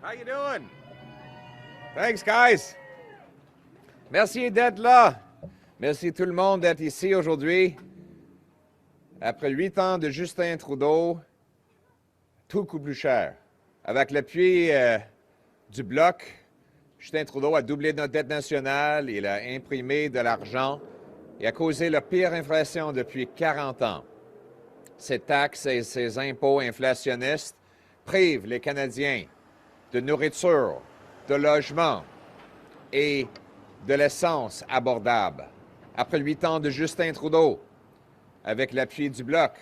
How you doing? Thanks, guys. Merci d'être là. Merci tout le monde d'être ici aujourd'hui. Après 8 ans de Justin Trudeau, tout coûte plus cher. Avec l'appui du Bloc, Justin Trudeau a doublé notre dette nationale, il a imprimé de l'argent et a causé la pire inflation depuis 40 ans. Ces taxes et ces impôts inflationnistes privent les Canadiens de nourriture, de logement et de l'essence abordable. Après 8 ans de Justin Trudeau, avec l'appui du Bloc,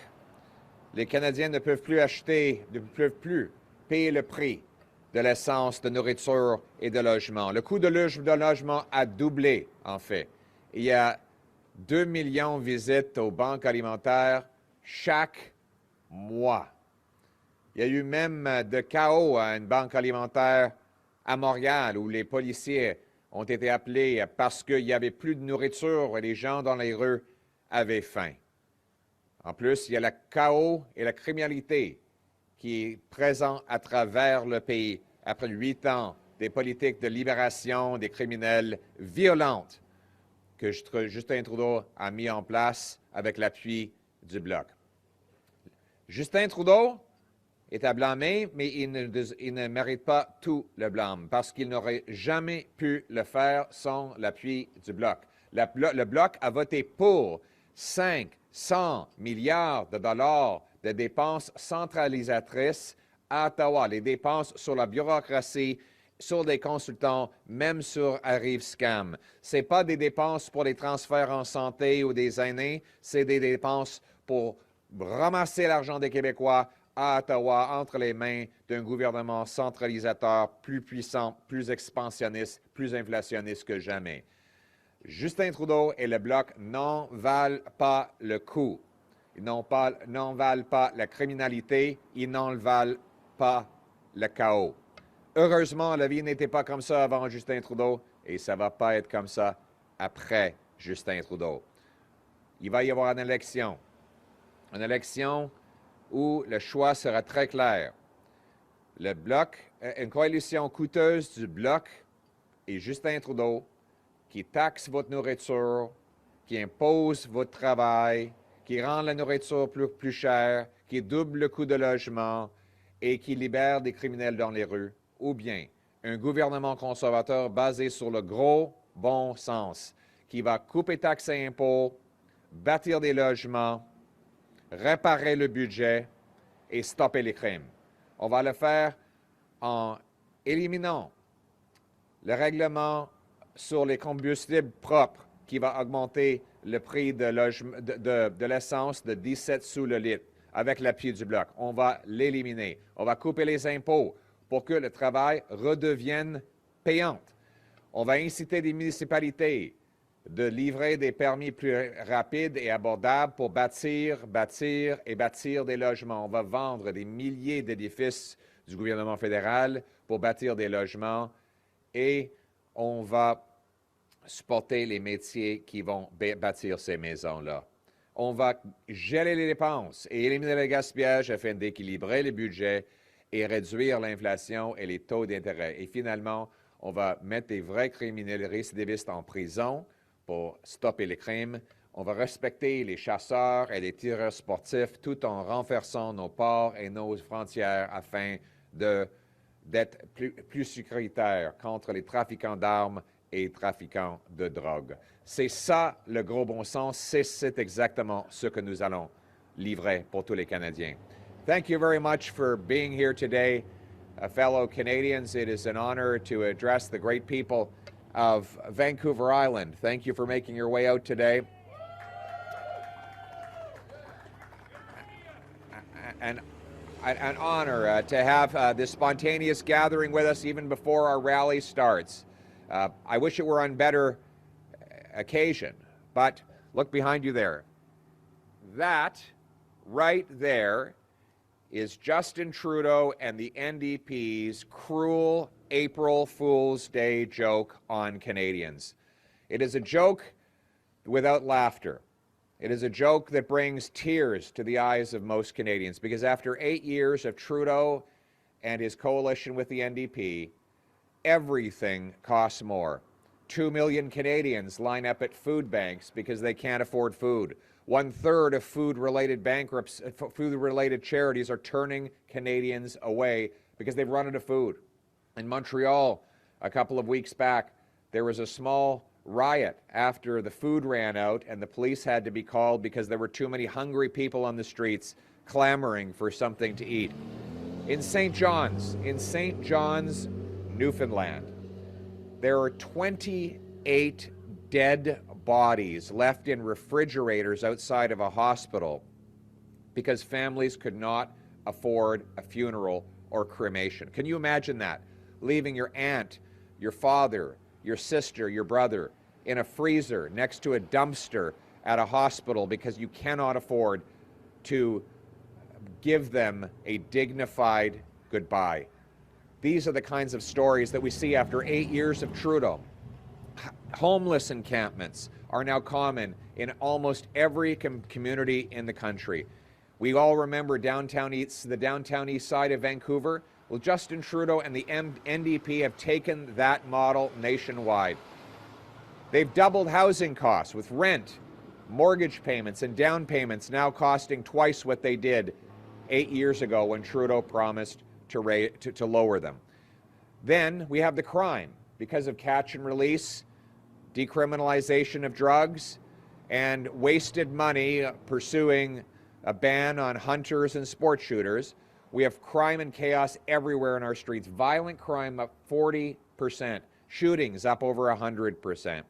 les Canadiens ne peuvent plus payer le prix de l'essence, de nourriture et de logement. Le coût de logement a doublé, en fait. Il y a 2 millions de visites aux banques alimentaires chaque mois. Il y a eu même de chaos à une banque alimentaire à Montréal où les policiers ont été appelés parce qu'il n'y avait plus de nourriture et les gens dans les rues avaient faim. En plus, il y a le chaos et la criminalité qui est présent à travers le pays après 8 ans des politiques de libération des criminels violentes que Justin Trudeau a mis en place avec l'appui du Bloc. Justin Trudeau est à blâmer, mais il ne mérite pas tout le blâme parce qu'il n'aurait jamais pu le faire sans l'appui du Bloc. Le Bloc a voté pour 500 milliards de dollars de dépenses centralisatrices à Ottawa, les dépenses sur la bureaucratie, sur des consultants, même sur Arrive-Scam. Ce n'est pas des dépenses pour les transferts en santé ou des aînés, c'est des dépenses pour ramasser l'argent des Québécois à Ottawa entre les mains d'un gouvernement centralisateur plus puissant, plus expansionniste, plus inflationniste que jamais. Justin Trudeau et le Bloc n'en valent pas le coup. Ils n'en valent pas la criminalité, ils n'en valent pas le chaos. Heureusement, la vie n'était pas comme ça avant Justin Trudeau et ça ne va pas être comme ça après Justin Trudeau. Il va y avoir une élection où le choix sera très clair. Le Bloc, une coalition coûteuse du Bloc et Justin Trudeau qui taxe votre nourriture, qui impose votre travail, qui rend la nourriture plus chère, qui double le coût de logement et qui libère des criminels dans les rues, ou bien un gouvernement conservateur basé sur le gros bon sens, qui va couper taxes et impôts, bâtir des logements, réparer le budget et stopper les crimes. On va le faire en éliminant le règlement sur les combustibles propres qui va augmenter le prix de l'essence de 17 sous le litre avec l'appui du Bloc. On va l'éliminer. On va couper les impôts pour que le travail redevienne payant. On va inciter des municipalités de livrer des permis plus rapides et abordables pour bâtir des logements. On va vendre des milliers d'édifices du gouvernement fédéral pour bâtir des logements et on va supporter les métiers qui vont bâtir ces maisons-là. On va geler les dépenses et éliminer le gaspillage afin d'équilibrer le budget et réduire l'inflation et les taux d'intérêt. Et finalement, on va mettre des vrais criminels récidivistes en prison pour stopper les crimes. On va respecter les chasseurs et les tireurs sportifs tout en renforçant nos ports et nos frontières afin d'être plus sécuritaires contre les trafiquants d'armes et les trafiquants de drogue. C'est ça le gros bon sens, c'est exactement ce que nous allons livrer pour tous les Canadiens. Thank you very much for being here today, fellow Canadians. It is an honor to address the great people of Vancouver Island. Thank you for making your way out today. An honor to have this spontaneous gathering with us even before our rally starts. I wish it were on better occasion, but look behind you there. That right there is Justin Trudeau and the NDP's cruel April Fool's Day joke on Canadians. It is a joke without laughter. It is a joke that brings tears to the eyes of most Canadians because after 8 years of Trudeau and his coalition with the NDP, everything costs more. 2 million Canadians line up at food banks because they can't afford food. 1/3 of food-related food-related charities are turning Canadians away because they've run out of food. In Montreal, a couple of weeks back, there was a small riot after the food ran out and the police had to be called because there were too many hungry people on the streets clamoring for something to eat. In St. John's, Newfoundland, there are 28 dead bodies left in refrigerators outside of a hospital because families could not afford a funeral or cremation. Can you imagine that? Leaving your aunt, your father, your sister, your brother in a freezer next to a dumpster at a hospital because you cannot afford to give them a dignified goodbye. These are the kinds of stories that we see after 8 years of Trudeau. Homeless encampments are now common in almost every community in the country. We all remember the downtown east side of Vancouver. Well, Justin Trudeau and the NDP have taken that model nationwide. They've doubled housing costs with rent, mortgage payments, and down payments now costing twice what they did 8 years ago when Trudeau promised to lower them. Then we have the crime because of catch and release, decriminalization of drugs, and wasted money pursuing a ban on hunters and sport shooters. We have crime and chaos everywhere in our streets. Violent crime up 40%. Shootings up over 100%.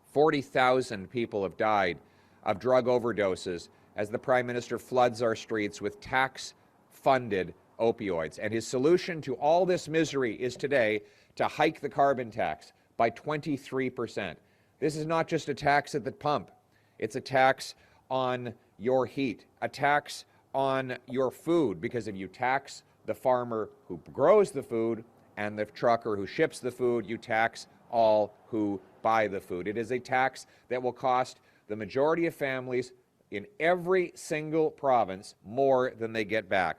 40,000 people have died of drug overdoses as the Prime Minister floods our streets with tax-funded opioids. And his solution to all this misery is today to hike the carbon tax by 23%. This is not just a tax at the pump. It's a tax on your heat, a tax on your food, because if you tax the farmer who grows the food and the trucker who ships the food, you tax all who buy the food. It is a tax that will cost the majority of families in every single province more than they get back.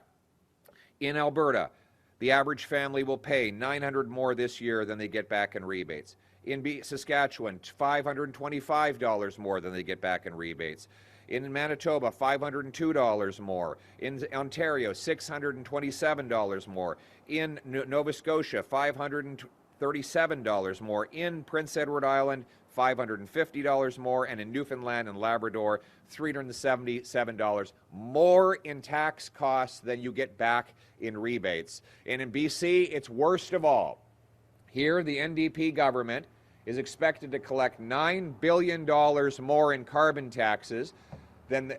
In Alberta, the average family will pay $900 more this year than they get back in rebates. In Saskatchewan, $525 more than they get back in rebates. In Manitoba, $502 more. In Ontario, $627 more. In Nova Scotia, $537 more. In Prince Edward Island, $550 more. And in Newfoundland and Labrador, $377 more in tax costs than you get back in rebates. And in BC, it's worst of all. Here, the NDP government is expected to collect $9 billion more in carbon taxes in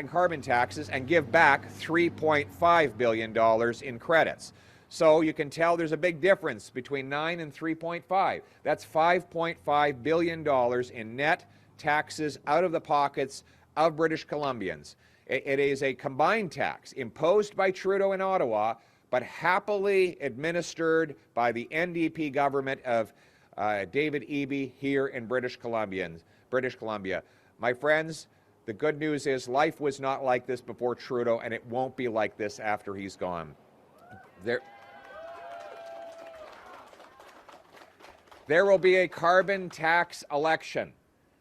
carbon taxes and give back $3.5 billion in credits. So you can tell there's a big difference between 9 and 3.5. That's $5.5 billion in net taxes out of the pockets of British Columbians. It is a combined tax imposed by Trudeau in Ottawa, but happily administered by the NDP government of David Eby here in British Columbia. My friends, the good news is life was not like this before Trudeau, and it won't be like this after he's gone. There will be a carbon tax election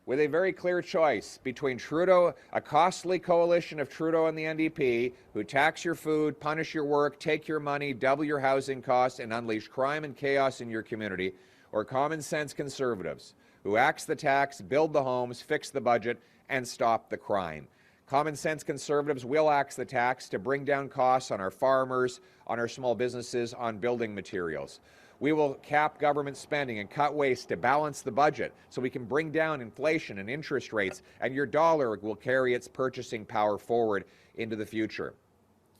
with a very clear choice between Trudeau, a costly coalition of Trudeau and the NDP, who tax your food, punish your work, take your money, double your housing costs, and unleash crime and chaos in your community, or common sense conservatives, who axe the tax, build the homes, fix the budget, and stop the crime. Common sense conservatives will axe the tax to bring down costs on our farmers, on our small businesses, on building materials. We will cap government spending and cut waste to balance the budget so we can bring down inflation and interest rates, and your dollar will carry its purchasing power forward into the future.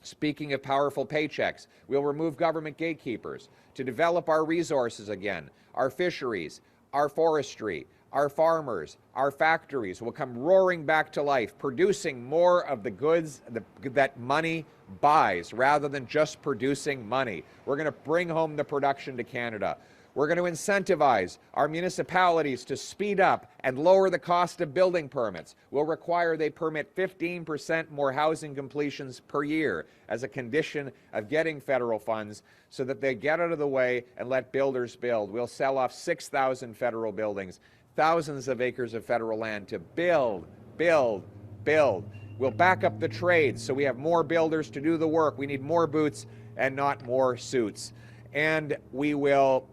Speaking of powerful paychecks, we'll remove government gatekeepers to develop our resources again. Our fisheries, our forestry, our farmers, our factories will come roaring back to life, producing more of the goods that money buys rather than just producing money. We're going to bring home the production to Canada. We're going to incentivize our municipalities to speed up and lower the cost of building permits. We'll require they permit 15% more housing completions per year as a condition of getting federal funds so that they get out of the way and let builders build. We'll sell off 6,000 federal buildings, thousands of acres of federal land to build, build, build. We'll back up the trades so we have more builders to do the work. We need more boots and not more suits. And we will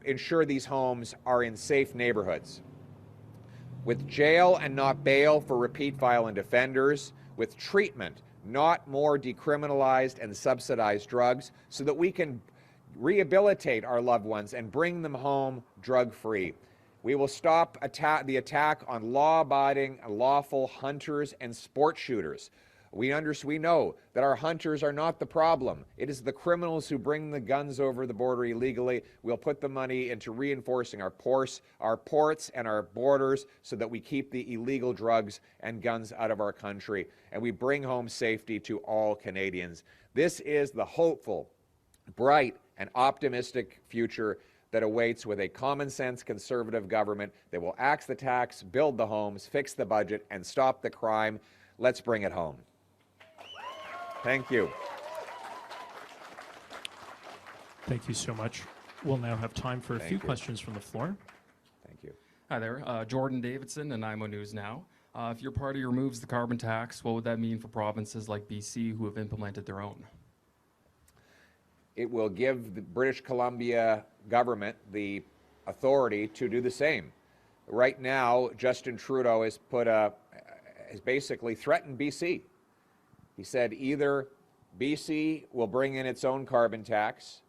ensure these homes are in safe neighborhoods, with jail and not bail for repeat violent offenders, with treatment, not more decriminalized and subsidized drugs, so that we can rehabilitate our loved ones and bring them home drug-free. We will stop the attack on law-abiding, lawful hunters and sport shooters. We know that our hunters are not the problem. It is the criminals who bring the guns over the border illegally. We'll put the money into reinforcing our ports, and our borders so that we keep the illegal drugs and guns out of our country, and we bring home safety to all Canadians. This is the hopeful, bright, and optimistic future that awaits with a common-sense Conservative government that will axe the tax, build the homes, fix the budget, and stop the crime. Let's bring it home. Thank you. Thank you so much. We'll now have time for a few questions from the floor. Thank you. Hi there, Jordan Davidson, Nanaimo News Now. If your party removes the carbon tax, what would that mean for provinces like BC who have implemented their own? It will give the British Columbia government the authority to do the same. Right now, Justin Trudeau has basically threatened BC. He said either BC will bring in its own carbon tax,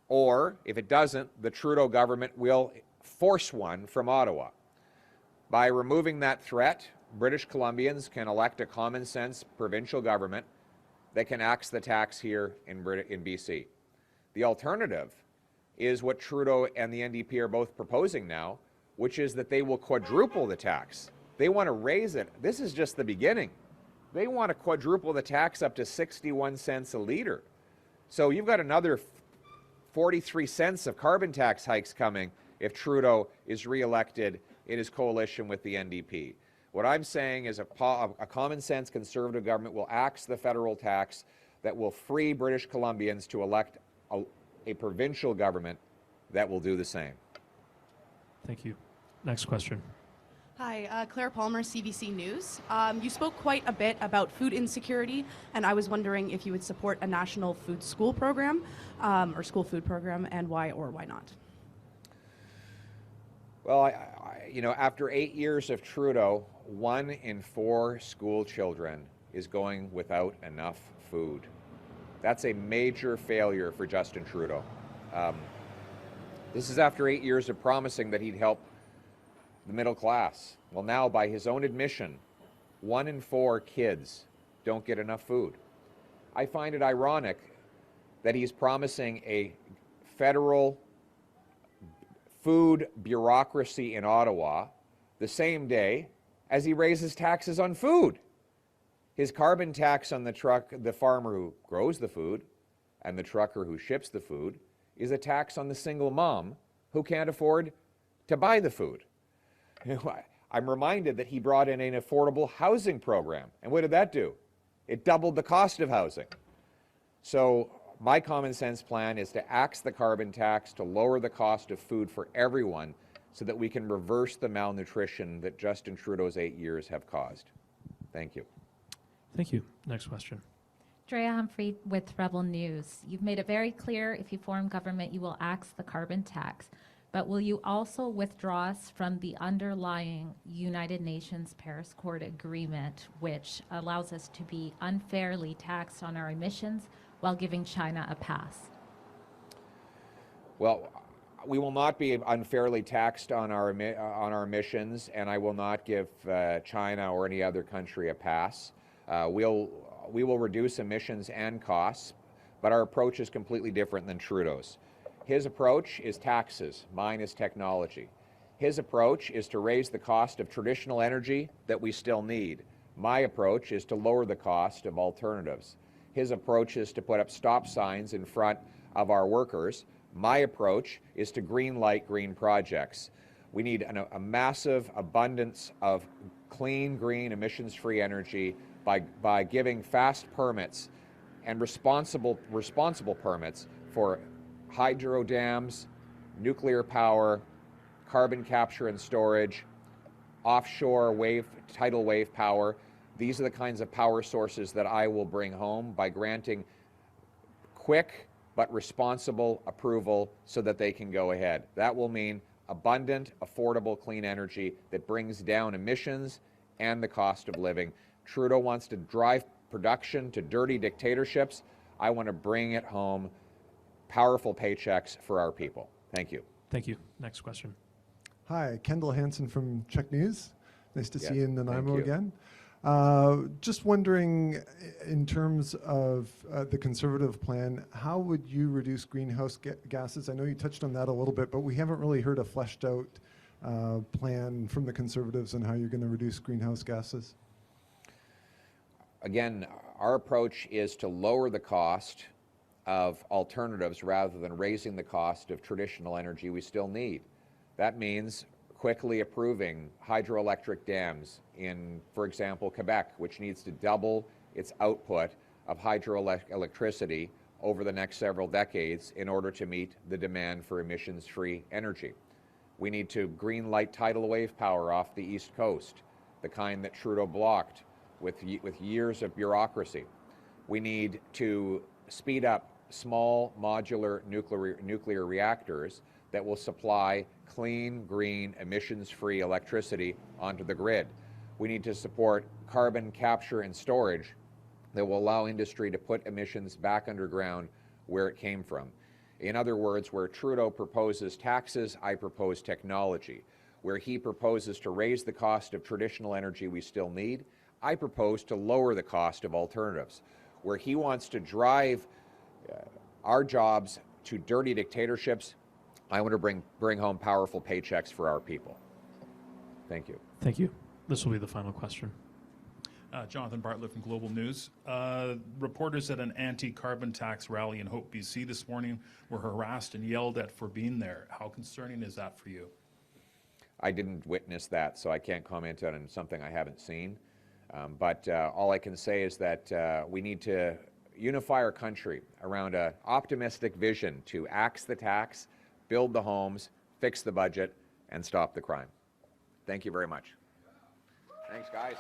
or if it doesn't, the Trudeau government will force one from Ottawa. By removing that threat, British Columbians can elect a common sense provincial government that can axe the tax here in BC. The alternative is what Trudeau and the NDP are both proposing now, which is that they will quadruple the tax. They want to raise it. This is just the beginning. They want to quadruple the tax up to 61 cents a litre. So you've got another 43 cents of carbon tax hikes coming if Trudeau is re-elected in his coalition with the NDP. What I'm saying is a common sense Conservative government will axe the federal tax that will free British Columbians to elect a provincial government that will do the same. Thank you. Next question. Hi, Claire Palmer, CBC News. You spoke quite a bit about food insecurity, and I was wondering if you would support a national food school program or school food program, and why or why not? Well, after 8 years of Trudeau, 1 in 4 school children is going without enough food. That's a major failure for Justin Trudeau. This is after 8 years of promising that he'd help the middle class. Well, now, by his own admission, 1 in 4 kids don't get enough food. I find it ironic that he's promising a federal food bureaucracy in Ottawa the same day as he raises taxes on food. His carbon tax on the farmer who grows the food and the trucker who ships the food is a tax on the single mom who can't afford to buy the food. I'm reminded that he brought in an affordable housing program. And what did that do? It doubled the cost of housing. So my common sense plan is to axe the carbon tax to lower the cost of food for everyone so that we can reverse the malnutrition that Justin Trudeau's 8 years have caused. Thank you. Thank you. Next question. Drea Humphrey with Rebel News. You've made it very clear if you form government, you will axe the carbon tax. But will you also withdraw us from the underlying United Nations Paris Accord agreement, which allows us to be unfairly taxed on our emissions while giving China a pass? Well, we will not be unfairly taxed on our emissions, and I will not give China or any other country a pass. We will reduce emissions and costs, but our approach is completely different than Trudeau's. His approach is taxes, mine is technology. His approach is to raise the cost of traditional energy that we still need. My approach is to lower the cost of alternatives. His approach is to put up stop signs in front of our workers. My approach is to green light green projects. We need a massive abundance of clean, green, emissions-free energy by giving fast permits and responsible permits for hydro dams, nuclear power, carbon capture and storage, offshore tidal wave power. These are the kinds of power sources that I will bring home by granting quick but responsible approval so that they can go ahead. That will mean abundant, affordable, clean energy that brings down emissions and the cost of living. Trudeau wants to drive production to dirty dictatorships. I want to bring it home, powerful paychecks for our people. Thank you. Thank you. Next question. Hi, Kendall Hansen from Czech News. Nice to see you in Nanaimo you. again. Just wondering, in terms of the Conservative plan, how would you reduce greenhouse gases? I know you touched on that a little bit, but we haven't really heard a fleshed out plan from the Conservatives on how you're going to reduce greenhouse gases. Again, our approach is to lower the cost of alternatives rather than raising the cost of traditional energy we still need. That means quickly approving hydroelectric dams in, for example, Quebec, which needs to double its output of hydroelectricity over the next several decades in order to meet the demand for emissions-free energy. We need to green light tidal wave power off the East Coast, the kind that Trudeau blocked with years of bureaucracy. We need to speed up small modular nuclear reactors that will supply clean, green, emissions-free electricity onto the grid. We need to support carbon capture and storage that will allow industry to put emissions back underground where it came from. In other words, where Trudeau proposes taxes, I propose technology. Where he proposes to raise the cost of traditional energy we still need, I propose to lower the cost of alternatives. Where he wants to drive our jobs to dirty dictatorships, I want to bring home powerful paychecks for our people. Thank you. Thank you. This will be the final question. Jonathan Bartlett from Global News. Reporters at an anti-carbon tax rally in Hope, BC this morning were harassed and yelled at for being there. How concerning is that for you? I didn't witness that, so I can't comment on something I haven't seen. But all I can say is that we need to unify our country around an optimistic vision to axe the tax, build the homes, fix the budget, and stop the crime. Thank you very much. Thanks, guys.